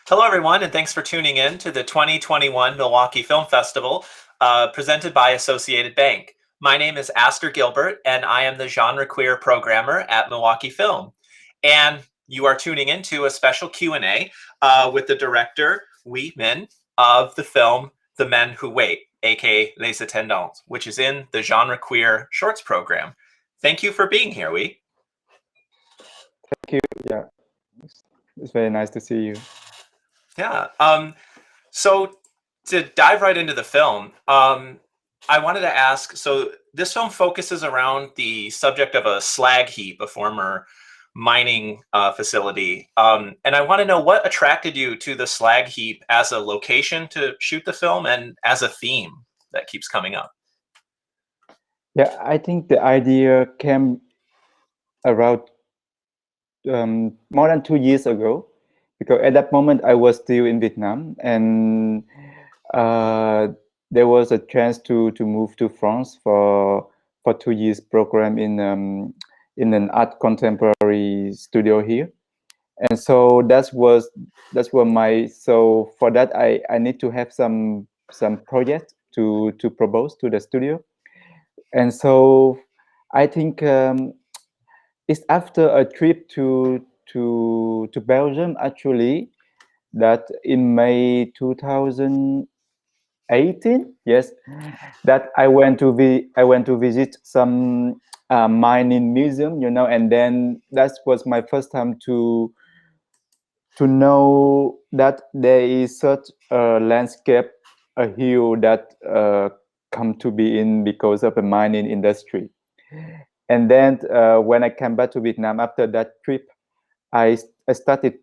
Hello, everyone, and thanks for tuning in to the 2021 Milwaukee Film Festival presented by Associated Bank. My name is Aster Gilbert, and I am the GenreQueer programmer at Milwaukee Film. And you are tuning into a special Q&A with the director, Minh, of the film The Men Who Wait, aka Les Attendants, which is in the GenreQueer Shorts program. Thank you for being here, Huy. Thank you. Yeah, it's very nice to see you. Yeah. So to dive right into the film, I wanted to ask, so this film focuses around the subject of a slag heap, a former mining facility. And I want to know what attracted you to the slag heap as a location to shoot the film and as a theme that keeps coming up. Yeah, I think the idea came around more than 2 years ago, because at that moment I was still in Vietnam, and there was a chance to move to France for 2 years program in an art contemporary studio here. And so that's what my, so for that I need to have some project to propose to the studio. And so I think it's after a trip to Belgium, actually, that in May 2018, yes, that I went to visit some mining museum, and then that was my first time to know that there is such a landscape, a hill that come to be in because of the mining industry. And then when I came back to Vietnam after that trip, I started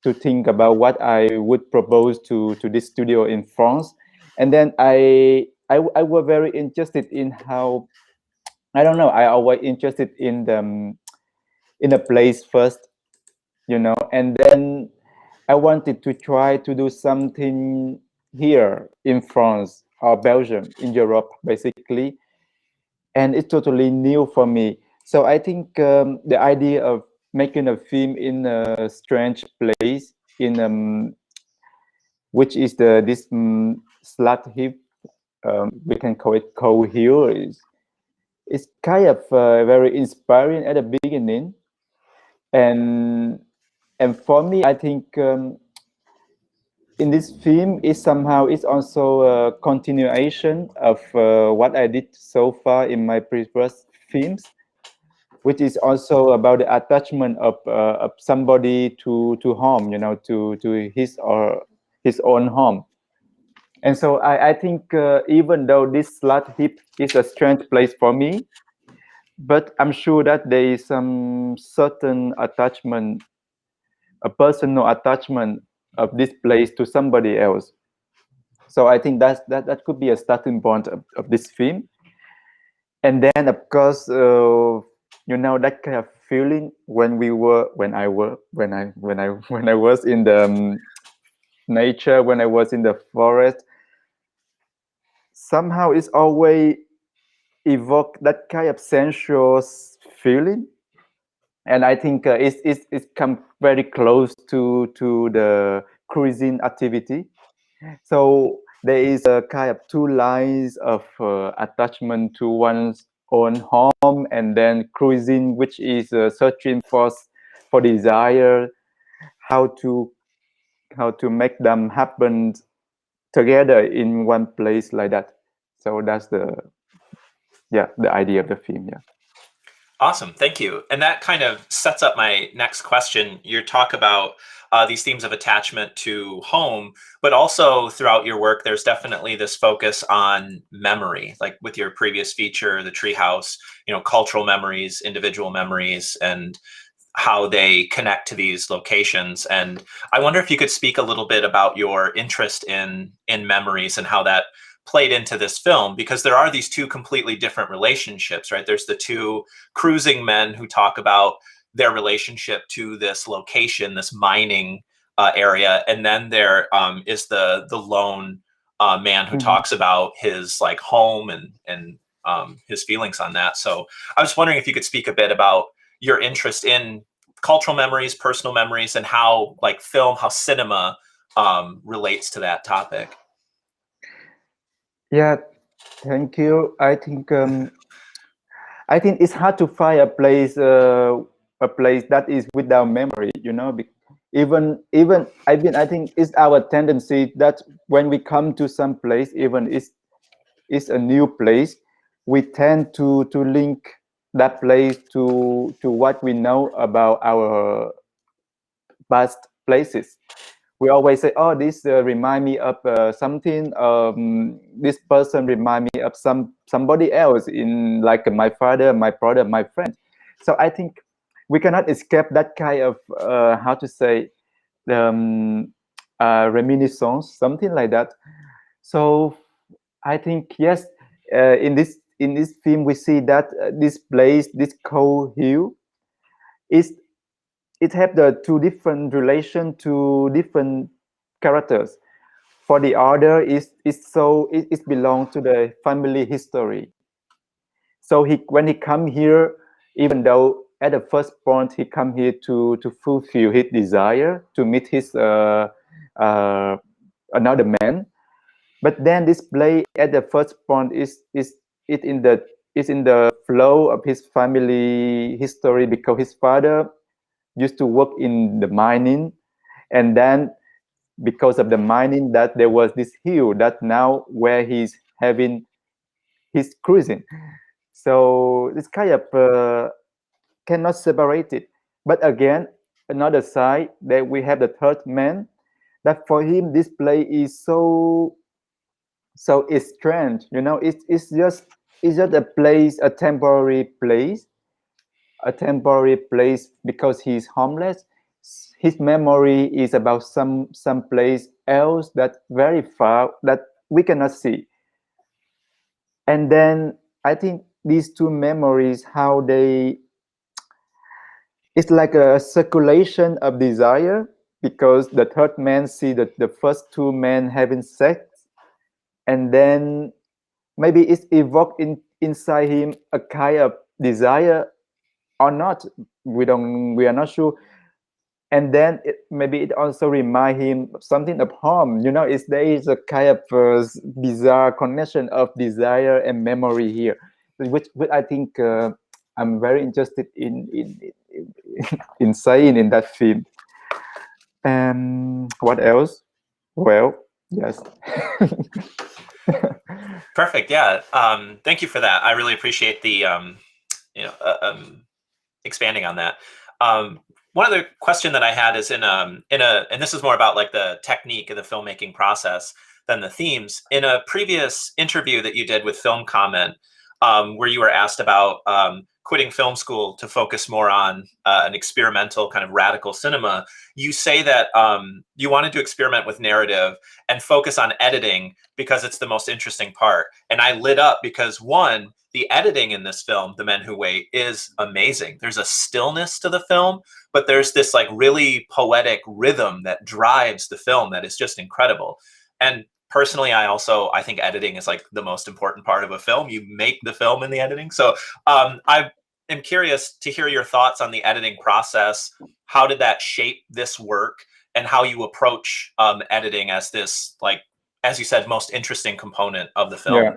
to think about what I would propose to this studio in France. And then I was very interested in how, I don't know, I always interested in the place first, and then I wanted to try to do something here in France or Belgium, in Europe, basically. And it's totally new for me. So I think the idea of making a film in a strange place, which is this slat heap, we can call it coal hill, is kind of very inspiring at the beginning. And for me, I think in this film is somehow it's also a continuation of what I did so far in my previous films, which is also about the attachment of somebody to home, to his or his own home. And so I think even though this slat heap is a strange place for me, but I'm sure that there is some certain attachment, a personal attachment of this place to somebody else. So I think that could be a starting point of this film. And then of course, that kind of feeling when I was in the nature, when I was in the forest, somehow it's always evoke that kind of sensuous feeling. And I think it's come very close to the cruising activity. So there is a kind of two lines of attachment to one's own home, and then cruising, which is searching for desire, how to make them happen together in one place like that. So that's the idea of the film. Yeah. Awesome, thank you. And that kind of sets up my next question. You talk about these themes of attachment to home, but also throughout your work, there's definitely this focus on memory, like with your previous feature, The Treehouse, cultural memories, individual memories, and how they connect to these locations. And I wonder if you could speak a little bit about your interest in memories and how that played into this film, because there are these two completely different relationships, right? There's the two cruising men who talk about their relationship to this location, this mining area, and then there is the lone man who talks about his like home and his feelings on that. So I was wondering if you could speak a bit about your interest in cultural memories, personal memories, and how like film, how cinema relates to that topic. Yeah, thank you. I think it's hard to find a place that is without memory. You know, even I think it's our tendency that when we come to some place, even it's a new place, we tend to link that place to what we know about our past places. We always say, "Oh, this remind me of something. This person remind me of somebody else in like my father, my brother, my friend." So I think we cannot escape that kind of how to say reminiscence, something like that. So I think yes, in this film we see that this place, this cold hill, is it have the two different relation to different characters. For the other, it belongs to the family history. So when he come here, even though at the first point he come here to fulfill his desire to meet his uh, another man, but then this play at the first point it in the is in the flow of his family history because his father used to work in the mining, and then because of the mining that there was this hill that now where he's having his cruising. So this kind of cannot separate it. But again, another side that we have the third man, that for him this play is so it's strange. You know, it's just a place, a temporary place, because he's homeless. His memory is about some place else that very far that we cannot see. And then I think these two memories, how they, it's like a circulation of desire, because the third man see that the first two men having sex, and then maybe it's evoked inside him a kind of desire or not. We are not sure. And then maybe it also remind him something of home. You know, there is a kind of bizarre connection of desire and memory here, which I think I'm very interested in saying in that film. And what else? Well, yes. Perfect. Yeah. Thank you for that. I really appreciate the you know expanding on that. One other question that I had is and this is more about like the technique of the filmmaking process than the themes. In a previous interview that you did with Film Comment, where you were asked about quitting film school to focus more on an experimental kind of radical cinema, you say that you wanted to experiment with narrative and focus on editing because it's the most interesting part. And I lit up because one, the editing in this film, The Men Who Wait, is amazing. There's a stillness to the film, but there's this like really poetic rhythm that drives the film that is just incredible. And personally, I think editing is like the most important part of a film. You make the film in the editing. So I am curious to hear your thoughts on the editing process. How did that shape this work, and how you approach editing as this, like, as you said, most interesting component of the film? Yeah.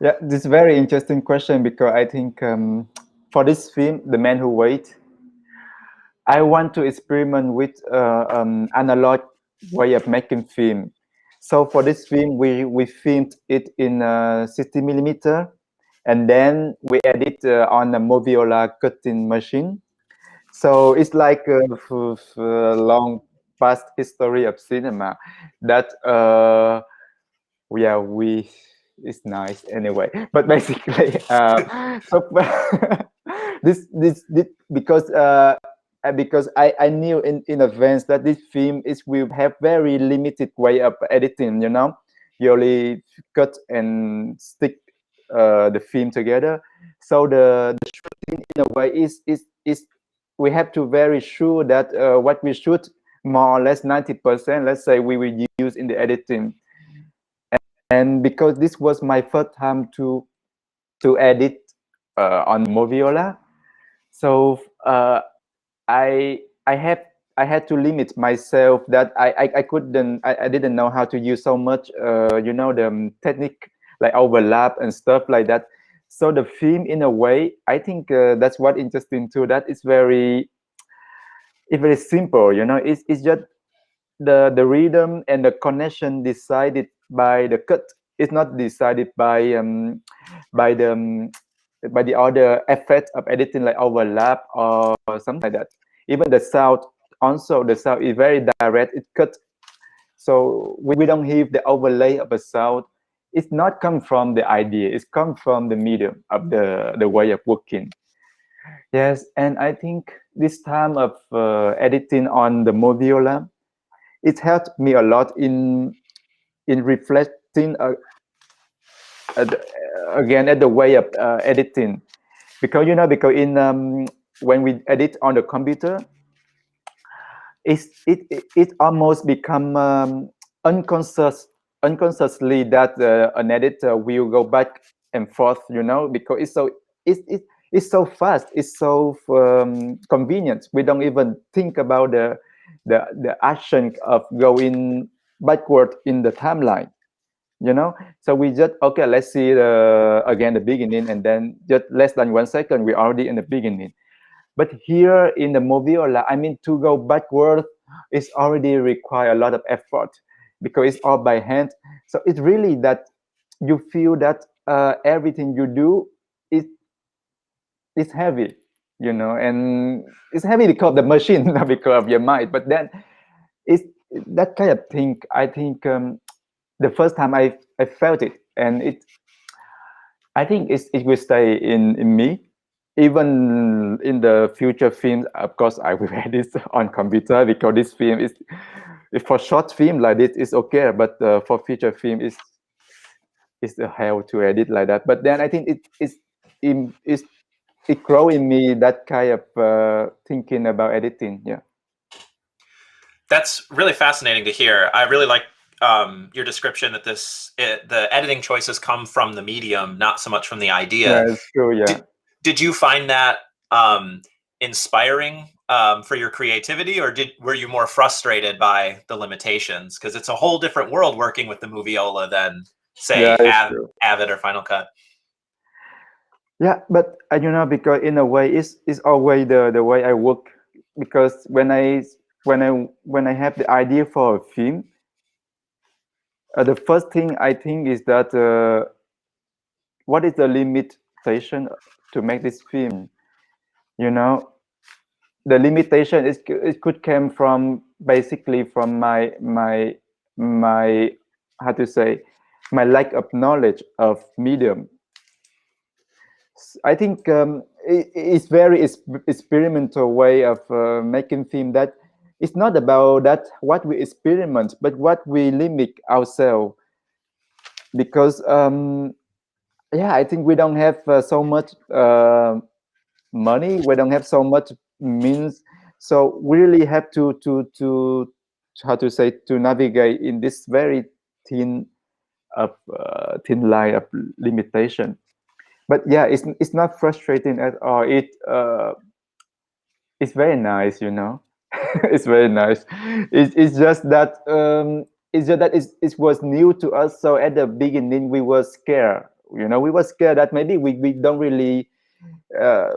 Yeah, this is a very interesting question, because I think for this film, The Man Who Wait, I want to experiment with analog way of making film. So for this film, we filmed it in 60 millimeter, and then we edit on a Moviola cutting machine. So it's like a long past history of cinema that yeah, we it's nice anyway. But basically so this because I knew in advance that this film is will have very limited way of editing. You know, you only cut and stick the film together. So the shooting in a way is we have to very sure that what we shoot more or less 90%, let's say, we will use in the editing. And because this was my first time to edit on Moviola, so I have I had to limit myself that I couldn't I didn't know how to use so much the technique like overlap and stuff like that. So the film, in a way, I think that's what interesting too. That it's very simple. It's just the rhythm and the connection decided by the cut. It's not decided by the by the other effect of editing like overlap or something like that. Even the sound, also the sound is very direct. It cut, so we don't have the overlay of a sound. It's not come from the idea. It's come from the medium of the way of working. Yes, and I think this time of editing on the Moviola, it helped me a lot in reflecting at, again at the way of editing, because because in when we edit on the computer, it almost become unconsciously that an editor will go back and forth, because it's so fast, it's so convenient. We don't even think about the action of going backward in the timeline, so we just, okay, let's see again the beginning, and then just less than 1 second we're already in the beginning. But here in the Moviola, I mean, to go backward is already require a lot of effort, because it's all by hand. So it's really that you feel that everything you do is heavy, and it's heavy because of the machine, not because of your mind. But then it's that kind of thing. I think the first time I felt it, and I think it will stay in me. Even in the future films, of course, I will edit on computer, because this film is, if for short film like this is okay, but for feature film is a hell to edit like that. But then I think it grow in me that kind of thinking about editing. Yeah. That's really fascinating to hear. I really like your description that the editing choices come from the medium, not so much from the idea. Yeah, it's true. Yeah. Did you find that inspiring for your creativity, or were you more frustrated by the limitations? Because it's a whole different world working with the Moviola than, Yeah, say, it's true. Avid or Final Cut. Yeah, but because in a way, it's always the way I work. Because when I have the idea for a film, the first thing I think is that what is the limitation to make this film? You know, the limitation is it could come from basically from my how to say, my lack of knowledge of medium. I think it's very experimental way of making film, that it's not about that what we experiment, but what we limit ourselves. Because yeah, I think we don't have so much money, we don't have so much means, so we really have to how to say, to navigate in this very thin thin line of limitation. But yeah, it's not frustrating at all. It's very nice, it's very nice. It's just that it was new to us. So at the beginning we were scared. We were scared that maybe we don't really uh,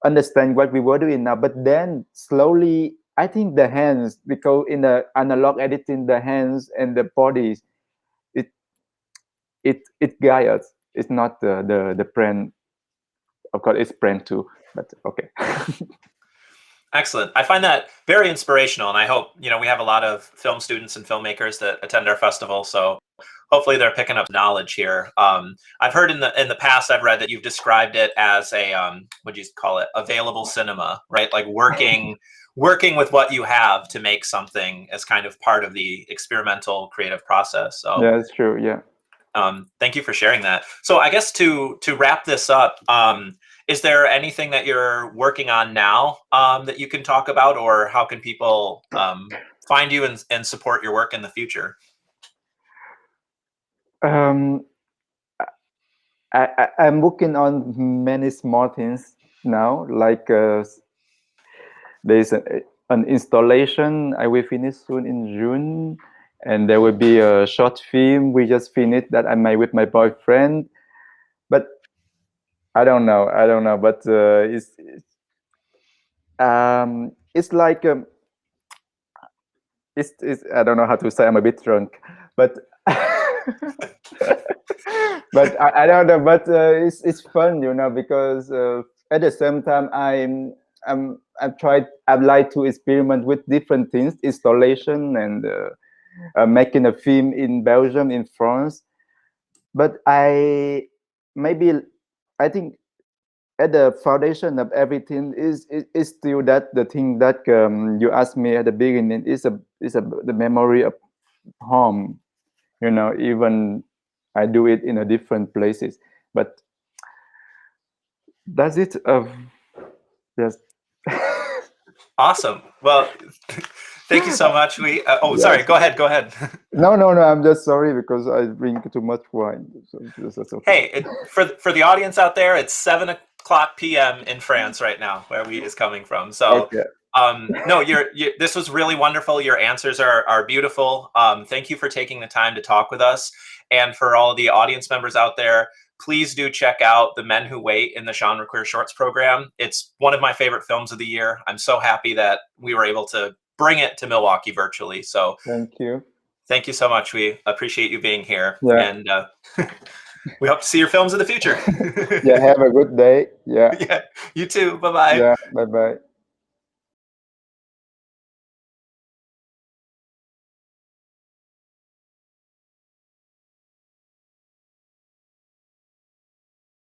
understand what we were doing now. But then slowly, I think the hands, because in the analog editing, the hands and the bodies, it it guides us. It's not the brain. Of course, it's brain too, but okay. Excellent. I find that very inspirational, and I hope we have a lot of film students and filmmakers that attend our festival. So hopefully they're picking up knowledge here. I've heard in the past, I've read that you've described it as a what do you call it? Available cinema, right? Like working with what you have to make something as kind of part of the experimental creative process. So Yeah, it's true. Yeah. thank you for sharing that. So I guess to wrap this up, is there anything that you're working on now that you can talk about, or how can people find you and support your work in the future? Um, I'm working on many small things now. Like there's an installation I will finish soon in June, and there will be a short film we just finished that I made with my boyfriend. But I don't know, but it's like it's I don't know how to say. I'm a bit drunk, but but I don't know. But it's fun, because at the same time I'd like to experiment with different things, installation and making a film in Belgium, in France. But I think at the foundation of everything is still that the thing that you asked me at the beginning is the memory of home. Even I do it in a different places, but that's it. Yes. Awesome. Well, thank you so much. Sorry. Yes. Go ahead. No. I'm just sorry because I drink too much wine. So that's okay. Hey, for the audience out there, it's 7:00 p.m. in France right now, where we is coming from. So, Okay. no, this was really wonderful. Your answers are beautiful. Thank you for taking the time to talk with us. And for all the audience members out there, please do check out The Men Who Wait in the GenreQueer Shorts program. It's one of my favorite films of the year. I'm so happy that we were able to bring it to Milwaukee virtually. So Thank you. thank you so much. We appreciate you being here. Yeah. And we hope to see your films in the future. Yeah. Have a good day. Yeah. Yeah. You too. Bye-bye. Yeah. Bye.